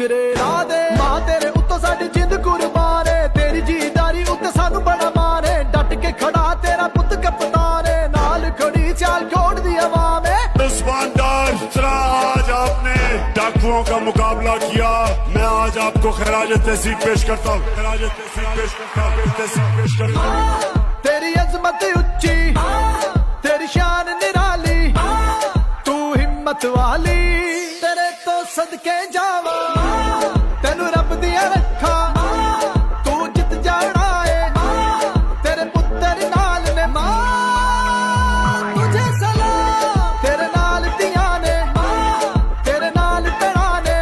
शुक्रे राधे मां तेरे उत्तों साडी जिंद कुर्बान है तेरी जीदारी उत्ते सानू बड़ा मान है डट के खड़ा तेरा पुत कप्तान है नाल खड़ी चाल कोट दी आवाम है दुश्मनदार चला आज आपने डाकुओं का मुकाबला किया मैं आज आपको खराज तहसीब पेश करता हूँ खराज तहसीब पेश करता हूँ तहसीब पेश करता हूँ तेरी अजमत उच्ची तेरी शान निराली तू हिम्मत वाली तेरे तो सदके जावा तेनू रब दिया रखा तू जित जाना है तेरे पुत्र नाल ने मां तुझे सलाम तेरे नाल दिया ने तेरे नाल तेरा ने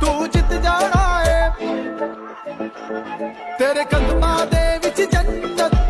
तू जित जाना है तेरे कदमां दे विच जन्नत